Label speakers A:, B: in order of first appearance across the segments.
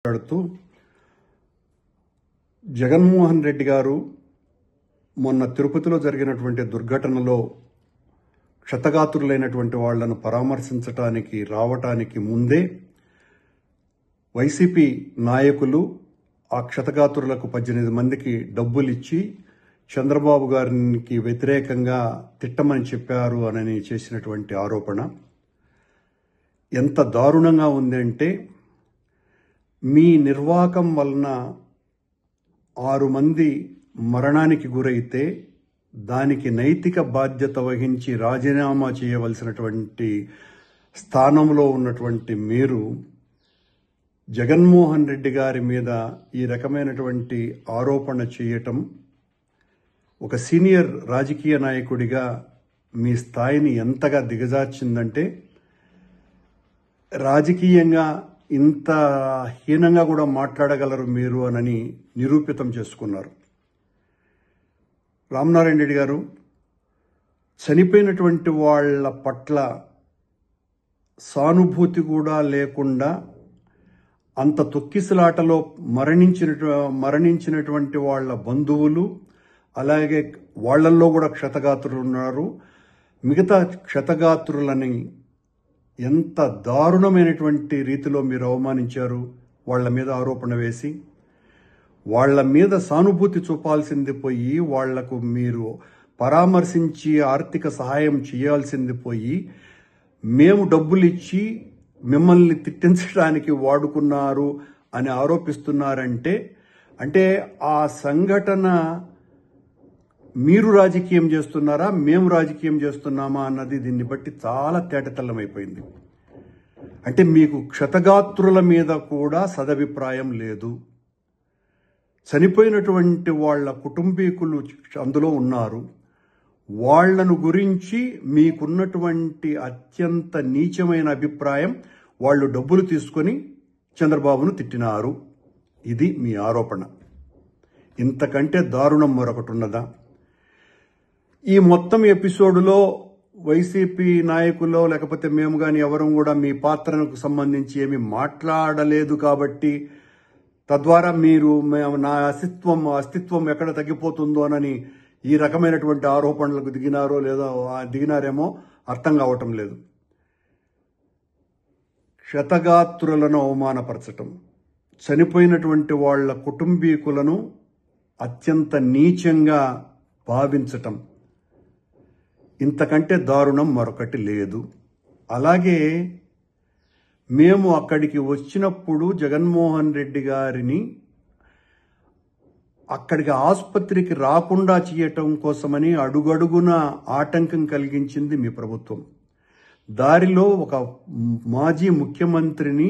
A: మాట్లాడుతూ జగన్మోహన్ రెడ్డి గారు మొన్న తిరుపతిలో జరిగినటువంటి దుర్ఘటనలో క్షతగాత్రులైనటువంటి వాళ్లను పరామర్శించడానికి రావటానికి ముందే వైసీపీ నాయకులు ఆ క్షతగాత్రులకు 18 మందికి డబ్బులిచ్చి చంద్రబాబు గారికి వ్యతిరేకంగా తిట్టమని చెప్పారు అని చేసినటువంటి ఆరోపణ ఎంత దారుణంగా ఉందంటే, మీ నిర్వాకం వలన 6 మంది మరణానికి గురైతే దానికి నైతిక బాధ్యత వహించి రాజీనామా చేయవలసినటువంటి స్థానంలో ఉన్నటువంటి మీరు జగన్మోహన్ రెడ్డి గారి మీద ఈ రకమైనటువంటి ఆరోపణ చేయటం ఒక సీనియర్ రాజకీయ నాయకుడిగా మీ స్థాయిని ఎంతగా దిగజార్చిందంటే, రాజకీయంగా ఇంత హీనంగా కూడా మాట్లాడగలరు మీరు అని నిరూపితం చేసుకున్నారు. రామనారాయణ రెడ్డి గారు చనిపోయినటువంటి వాళ్ళ పట్ల సానుభూతి కూడా లేకుండా అంత తొక్కిసలాటలో మరణించినటువంటి వాళ్ళ బంధువులు, అలాగే వాళ్లల్లో కూడా క్షతగాత్రులు ఉన్నారు. మిగతా క్షతగాత్రులని ఎంత దారుణమైనటువంటి రీతిలో మీరు అవమానించారు. వాళ్ల మీద ఆరోపణ వేసి వాళ్ల మీద సానుభూతి చూపాల్సింది పోయి, వాళ్లకు మీరు పరామర్శించి ఆర్థిక సహాయం చేయాల్సింది పోయి, మేము డబ్బులిచ్చి మిమ్మల్ని తిట్టించడానికి వాడుకున్నారు అని ఆరోపిస్తున్నారంటే, అంటే ఆ సంఘటన మీరు రాజకీయం చేస్తున్నారా, మేము రాజకీయం చేస్తున్నామా అన్నది దీన్ని బట్టి చాలా తేటతెల్లమైపోయింది. అంటే మీకు క్షతగాత్రుల మీద కూడా సదభిప్రాయం లేదు. చనిపోయినటువంటి వాళ్ళ కుటుంబీకులు అందులో ఉన్నారు. వాళ్లను గురించి మీకున్నటువంటి అత్యంత నీచమైన అభిప్రాయం, వాళ్ళు డబ్బులు తీసుకొని చంద్రబాబును తిట్టినారు. ఇది మీ ఆరోపణ. ఇంతకంటే దారుణం మరొకటి ఉన్నదా? ఈ మొత్తం ఎపిసోడులో వైసీపీ నాయకులు లేకపోతే మేము కానీ ఎవరూ కూడా మీ పాత్రకు సంబంధించి ఏమీ మాట్లాడలేదు కాబట్టి, తద్వారా మీరు నా అస్తిత్వం ఎక్కడ తగ్గిపోతుందోనని ఈ రకమైనటువంటి ఆరోపణలకు దిగినారేమో అర్థం కావటం లేదు. క్షతగాత్రులను అవమానపరచటం, చనిపోయినటువంటి వాళ్ల కుటుంబీకులను అత్యంత నీచంగా భావించటం, ఇంతకంటే దారుణం మరొకటి లేదు. అలాగే మేము అక్కడికి వచ్చినప్పుడు జగన్మోహన్ రెడ్డి గారిని అక్కడికి ఆసుపత్రికి రాకుండా చేయటం కోసమని అడుగడుగున ఆటంకం కలిగించింది మీ ప్రభుత్వం. దారిలో ఒక మాజీ ముఖ్యమంత్రిని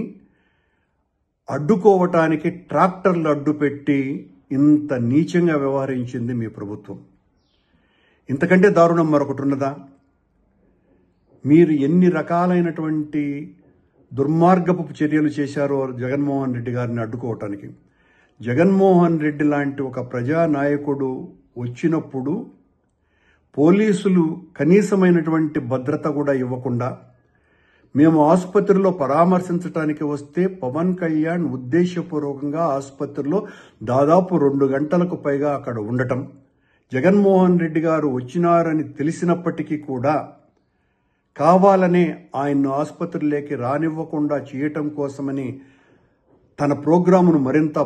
A: అడ్డుకోవటానికి ట్రాక్టర్లు అడ్డుపెట్టి ఇంత నీచంగా వ్యవహరించింది మీ ప్రభుత్వం. ఇంతకంటే దారుణం మరొకటి ఉన్నదా? మీరు ఎన్ని రకాలైనటువంటి దుర్మార్గపు చర్యలు చేశారో జగన్మోహన్ రెడ్డి గారిని అడ్డుకోవటానికి. జగన్మోహన్ రెడ్డి లాంటి ఒక ప్రజానాయకుడు వచ్చినప్పుడు పోలీసులు కనీసమైనటువంటి భద్రత కూడా ఇవ్వకుండా, మేము ఆసుపత్రిలో పరామర్శించడానికి వస్తే పవన్ కళ్యాణ్ ఉద్దేశపూర్వకంగా ఆసుపత్రిలో దాదాపు 2 గంటలకు పైగా అక్కడ ఉండటం, జగన్మోహన్ రెడ్డి గారు వచ్చినారని తెలిసినప్పటికీ కూడా కావాలనే ఆయన్ను ఆసుపత్రిలోకి రానివ్వకుండా చేయటం కోసమని తన ప్రోగ్రామును మరింత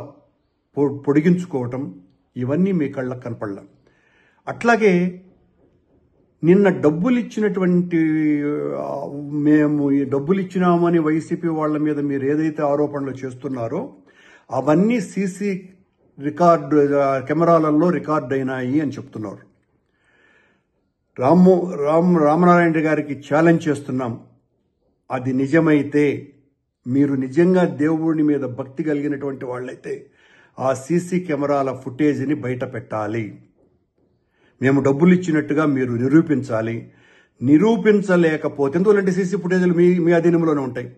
A: పొడిగించుకోవటం, ఇవన్నీ మీ కళ్ళకు కనపడలా. అట్లాగే నిన్న డబ్బులిచ్చినటువంటి మేము ఈ డబ్బులిచ్చినామని వైసీపీ వాళ్ళ మీద మీరు ఏదైతే ఆరోపణలు చేస్తున్నారో అవన్నీ సీసీ కెమెరాలలో రికార్డ్ అయినాయి అని చెప్తున్నారు. రామనారాయణ గారికి ఛాలెంజ్ చేస్తున్నాం. అది నిజమైతే, మీరు నిజంగా దేవుడి మీద భక్తి కలిగినటువంటి వాళ్ళైతే ఆ సీసీ కెమెరాల ఫుటేజ్ని బయట పెట్టాలి. మేము డబ్బులు ఇచ్చినట్టుగా మీరు నిరూపించాలి. నిరూపించలేకపోతే, ఎందుకంటే సీసీ ఫుటేజ్లు మీ అధీనంలోనే ఉంటాయి.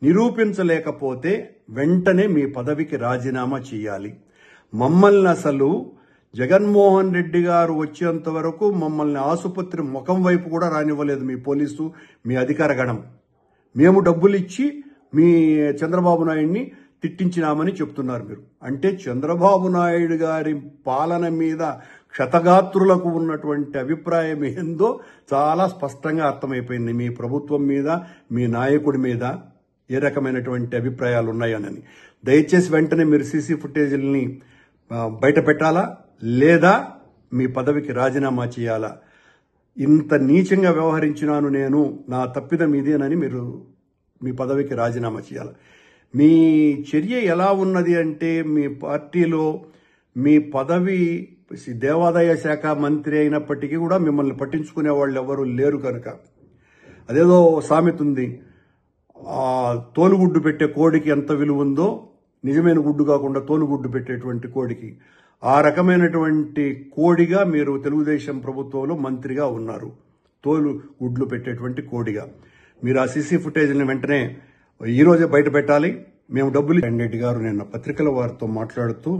A: నిరూపించలేకపోతే వెంటనే మీ పదవికి రాజీనామా చేయాలి. మమ్మల్ని అసలు జగన్మోహన్ రెడ్డి గారు వచ్చేంత వరకు మమ్మల్ని ఆసుపత్రి ముఖం వైపు కూడా రానివ్వలేదు మీ పోలీసు, మీ అధికార గణం. మేము డబ్బులు ఇచ్చి మీ చంద్రబాబు నాయుడిని తిట్టించినామని చెప్తున్నారు మీరు. అంటే చంద్రబాబు నాయుడు గారి పాలన మీద క్షతగాత్రులకు ఉన్నటువంటి అభిప్రాయం ఏందో చాలా స్పష్టంగా అర్థమైపోయింది. మీ ప్రభుత్వం మీద, మీ నాయకుడి మీద ఏ రకమైనటువంటి అభిప్రాయాలు ఉన్నాయనని. దయచేసి వెంటనే మీరు సీసీ ఫుటేజీలని బయట పెట్టాలా, లేదా మీ పదవికి రాజీనామా చేయాలా. ఇంత నీచంగా వ్యవహరించినాను నేను, నా తప్పిదం ఇదేనని మీరు మీ పదవికి రాజీనామా చేయాలి. మీ చర్య ఎలా ఉన్నది అంటే, మీ పార్టీలో మీ పదవి దేవాదాయ శాఖ మంత్రి అయినప్పటికీ కూడా మిమ్మల్ని పట్టించుకునే వాళ్ళు ఎవరు లేరు కనుక, అదేదో సామెత ఉంది, తోలుగుడ్డు పెట్టే కోడికి ఎంత విలువ ఉందో, నిజమైన గుడ్డు కాకుండా తోలుగుడ్డు పెట్టేటువంటి కోడికి, ఆ రకమైనటువంటి కోడిగా మీరు తెలుగుదేశం ప్రభుత్వంలో మంత్రిగా ఉన్నారు. తోలు గుడ్లు పెట్టేటువంటి కోడిగా మీరు ఆ సీసీ ఫుటేజ్ని వెంటనే ఈరోజే బయట పెట్టాలి. మేము డబ్బులు. రెడ్డి గారు నిన్న పత్రికల వారితో మాట్లాడుతూ,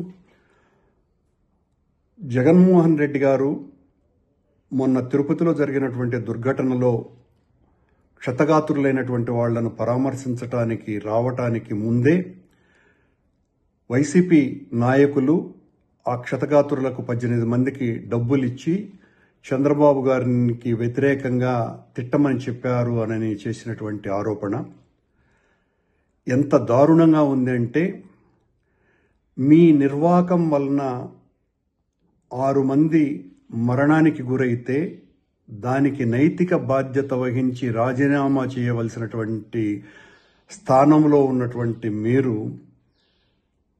A: జగన్మోహన్ రెడ్డి గారు మొన్న తిరుపతిలో జరిగినటువంటి దుర్ఘటనలో క్షతగాత్రులైనటువంటి వాళ్లను పరామర్శించడానికి రావటానికి ముందే వైసీపీ నాయకులు ఆ క్షతగాత్రులకు 18 మందికి డబ్బులు ఇచ్చి చంద్రబాబు గారికి వ్యతిరేకంగా తిట్టమని చెప్పారు అని చేసినటువంటి ఆరోపణ ఎంత దారుణంగా ఉంది అంటే, మీ నిర్వాకం వలన 6 మంది మరణానికి గురైతే దానికి నైతిక బాధ్యత వహించి రాజీనామా చేయవలసినటువంటి స్థానంలో ఉన్నటువంటి మీరు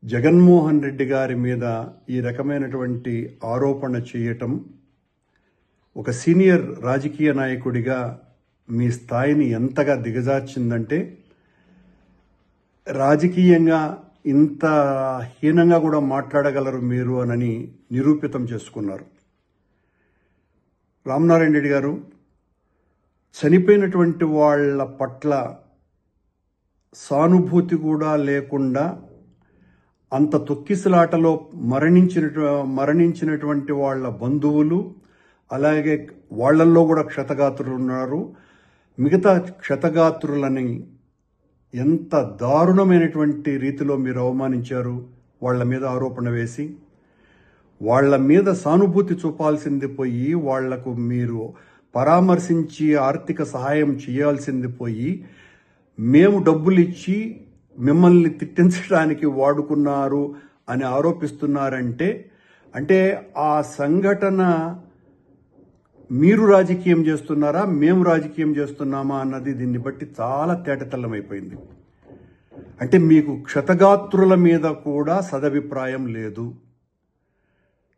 A: జగన్మోహన్ రెడ్డి గారి మీద ఈ రకమైనటువంటి ఆరోపణ చేయటం ఒక సీనియర్ రాజకీయ నాయకుడిగా మీ స్థాయిని ఎంతగా దిగజార్చిందంటే, రాజకీయంగా ఇంత హీనంగా కూడా మాట్లాడగలరు మీరు అని నిరూపితం చేసుకున్నారు. రామనారాయణ రెడ్డి గారు, చనిపోయినటువంటి వాళ్ళ పట్ల సానుభూతి కూడా లేకుండా అంత తొక్కిసలాటలో మరణించినటువంటి వాళ్ళ బంధువులు, అలాగే వాళ్లల్లో కూడా క్షతగాత్రులు ఉన్నారు. మిగతా క్షతగాత్రులని ఎంత దారుణమైనటువంటి రీతిలో మీరు అవమానించారు. వాళ్ల మీద ఆరోపణ వేసి, వాళ్ల మీద సానుభూతి చూపాల్సింది పోయి, వాళ్లకు మీరు పరామర్శించి ఆర్థిక సహాయం చేయాల్సింది పోయి, మేము డబ్బులు ఇచ్చి మిమ్మల్ని తిట్టించడానికి వాడుకున్నారు అని ఆరోపిస్తున్నారంటే, అంటే ఆ సంఘటన మీరు రాజకీయం చేస్తున్నారా, మేము రాజకీయం చేస్తున్నామా అన్నది దీన్ని బట్టి చాలా తేటతెల్లమైపోయింది. అంటే మీకు క్షతగాత్రుల మీద కూడా సదభిప్రాయం లేదు.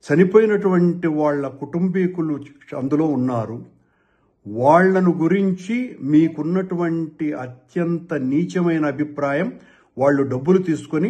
A: చనిపోయినటువంటి వాళ్ళ కుటుంబీకులు అందులో ఉన్నారు. వాళ్లను గురించి మీకున్నటువంటి అత్యంత నీచమైన అభిప్రాయం, వాళ్ళు డబ్బులు తీసుకొని